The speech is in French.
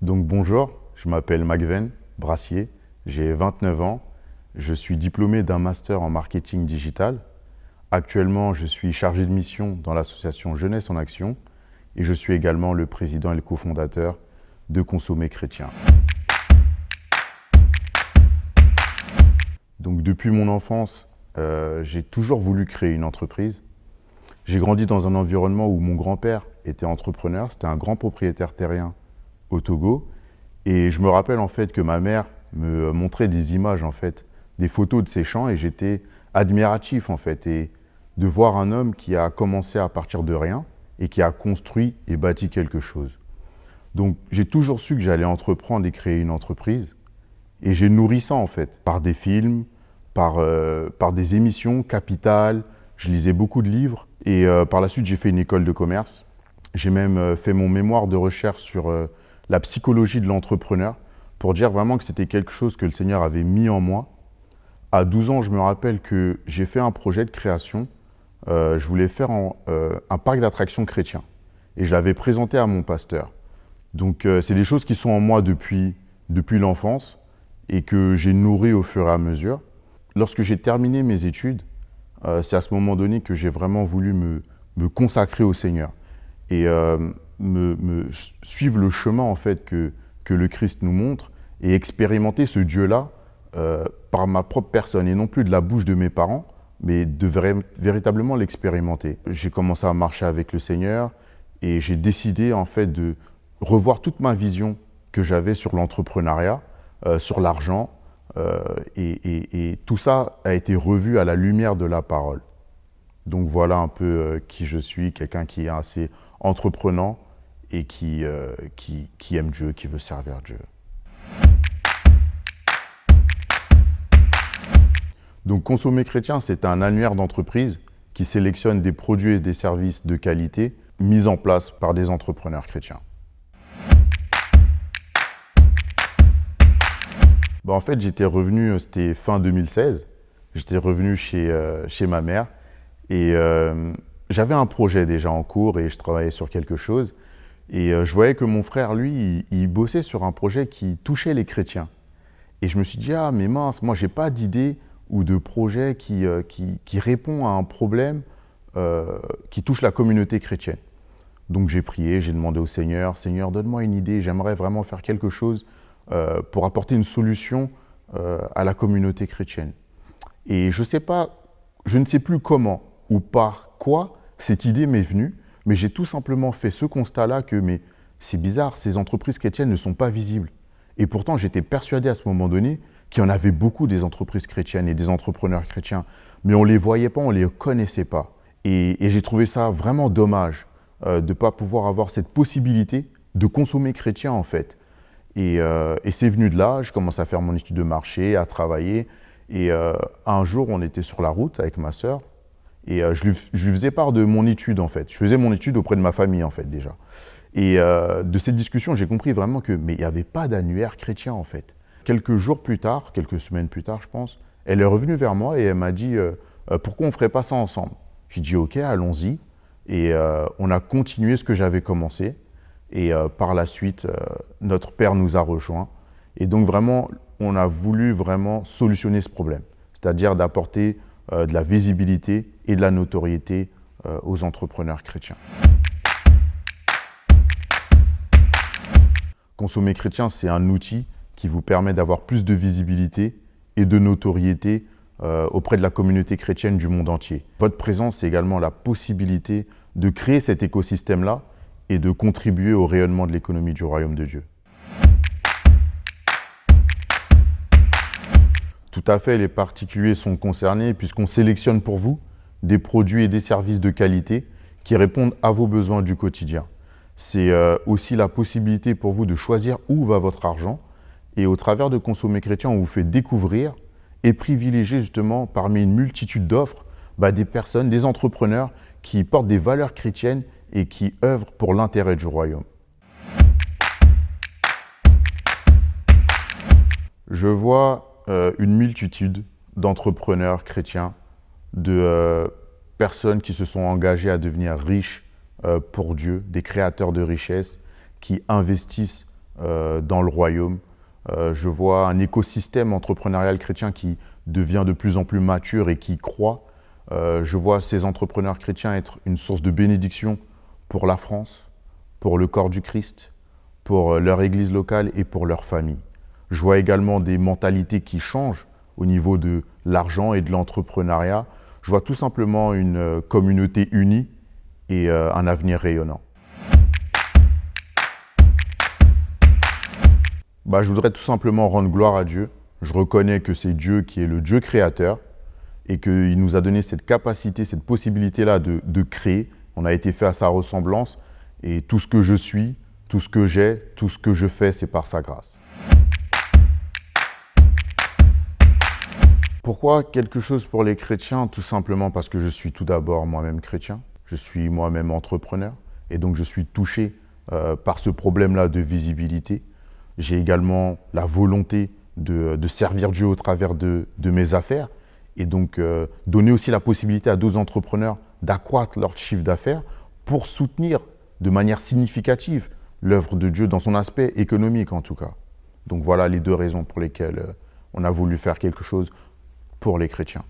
Donc bonjour, je m'appelle Magven Brassier, j'ai 29 ans, je suis diplômé d'un master en marketing digital. Actuellement, je suis chargé de mission dans l'association Jeunesse en Action et je suis également le président et le cofondateur de Consommer Chrétien. Donc depuis mon enfance, j'ai toujours voulu créer une entreprise. J'ai grandi dans un environnement où mon grand-père était entrepreneur, c'était un grand propriétaire terrien au Togo. Et je me rappelle en fait que ma mère me montrait des images, en fait, des photos de ses champs et j'étais admiratif en fait. Et de voir un homme qui a commencé à partir de rien et qui a construit et bâti quelque chose. Donc j'ai toujours su que j'allais entreprendre et créer une entreprise. Et j'ai nourri ça en fait, par des films, par des émissions, Capital, je lisais beaucoup de livres. Et par la suite, j'ai fait une école de commerce. J'ai même fait mon mémoire de recherche sur la psychologie de l'entrepreneur pour dire vraiment que c'était quelque chose que le Seigneur avait mis en moi. À 12 ans, je me rappelle que j'ai fait un projet de création. Je voulais faire un parc d'attractions chrétien. Et je l'avais présenté à mon pasteur. Donc, c'est des choses qui sont en moi depuis l'enfance et que j'ai nourri au fur et à mesure. Lorsque j'ai terminé mes études, c'est à ce moment donné que j'ai vraiment voulu me consacrer au Seigneur et suivre le chemin en fait que le Christ nous montre et expérimenter ce Dieu-là par ma propre personne et non plus de la bouche de mes parents, mais de véritablement l'expérimenter. J'ai commencé à marcher avec le Seigneur et j'ai décidé en fait de revoir toute ma vision que j'avais sur l'entrepreneuriat, sur l'argent, et tout ça a été revu à la lumière de la parole. Donc voilà un peu qui je suis, quelqu'un qui est assez entreprenant et qui aime Dieu, qui veut servir Dieu. Donc Consommer Chrétien, c'est un annuaire d'entreprise qui sélectionne des produits et des services de qualité mis en place par des entrepreneurs chrétiens. En fait, j'étais revenu, c'était fin 2016, j'étais revenu chez ma mère et j'avais un projet déjà en cours et je travaillais sur quelque chose. Et je voyais que mon frère, lui, il bossait sur un projet qui touchait les chrétiens. Et je me suis dit, ah mais mince, moi j'ai pas d'idée ou de projet qui répond à un problème qui touche la communauté chrétienne. Donc j'ai prié, j'ai demandé au Seigneur, Seigneur, donne-moi une idée, j'aimerais vraiment faire quelque chose pour apporter une solution à la communauté chrétienne. Et je ne sais plus comment ou par quoi cette idée m'est venue, mais j'ai tout simplement fait ce constat-là que mais c'est bizarre, ces entreprises chrétiennes ne sont pas visibles. Et pourtant, j'étais persuadé à ce moment donné qu'il y en avait beaucoup des entreprises chrétiennes et des entrepreneurs chrétiens, mais on ne les voyait pas, on ne les connaissait pas. Et j'ai trouvé ça vraiment dommage de ne pas pouvoir avoir cette possibilité de consommer chrétien en fait. Et c'est venu de là, je commence à faire mon étude de marché, à travailler. Et un jour, on était sur la route avec ma sœur et je lui faisais part de mon étude en fait. Je faisais mon étude auprès de ma famille en fait déjà. Et de cette discussion, j'ai compris vraiment que mais il n'y avait pas d'annuaire chrétien en fait. Quelques jours plus tard, quelques semaines plus tard je pense, elle est revenue vers moi et elle m'a dit pourquoi on ne ferait pas ça ensemble? J'ai dit ok, allons-y. Et on a continué ce que j'avais commencé. Et par la suite, notre père nous a rejoints. Et donc vraiment, on a voulu vraiment solutionner ce problème, c'est-à-dire d'apporter de la visibilité et de la notoriété aux entrepreneurs chrétiens. Consommer Chrétien, c'est un outil qui vous permet d'avoir plus de visibilité et de notoriété auprès de la communauté chrétienne du monde entier. Votre présence, c'est également la possibilité de créer cet écosystème-là et de contribuer au rayonnement de l'économie du royaume de Dieu. Tout à fait, les particuliers sont concernés puisqu'on sélectionne pour vous des produits et des services de qualité qui répondent à vos besoins du quotidien. C'est aussi la possibilité pour vous de choisir où va votre argent et au travers de Consommer Chrétien, on vous fait découvrir et privilégier justement parmi une multitude d'offres des personnes, des entrepreneurs qui portent des valeurs chrétiennes et qui œuvrent pour l'intérêt du royaume. Je vois une multitude d'entrepreneurs chrétiens, de personnes qui se sont engagées à devenir riches pour Dieu, des créateurs de richesses qui investissent dans le royaume. Je vois un écosystème entrepreneurial chrétien qui devient de plus en plus mature et qui croît. Je vois ces entrepreneurs chrétiens être une source de bénédiction pour la France, pour le corps du Christ, pour leur église locale et pour leur famille. Je vois également des mentalités qui changent au niveau de l'argent et de l'entrepreneuriat. Je vois tout simplement une communauté unie et un avenir rayonnant. Je voudrais tout simplement rendre gloire à Dieu. Je reconnais que c'est Dieu qui est le Dieu créateur et qu'il nous a donné cette capacité, cette possibilité-là de créer. On a été fait à sa ressemblance et tout ce que je suis, tout ce que j'ai, tout ce que je fais, c'est par sa grâce. Pourquoi quelque chose pour les chrétiens? Tout simplement parce que je suis tout d'abord moi-même chrétien, je suis moi-même entrepreneur et donc je suis touché par ce problème-là de visibilité. J'ai également la volonté de servir Dieu au travers de mes affaires et donc donner aussi la possibilité à d'autres entrepreneurs d'accroître leur chiffre d'affaires pour soutenir de manière significative l'œuvre de Dieu dans son aspect économique en tout cas. Donc voilà les deux raisons pour lesquelles on a voulu faire quelque chose pour les chrétiens.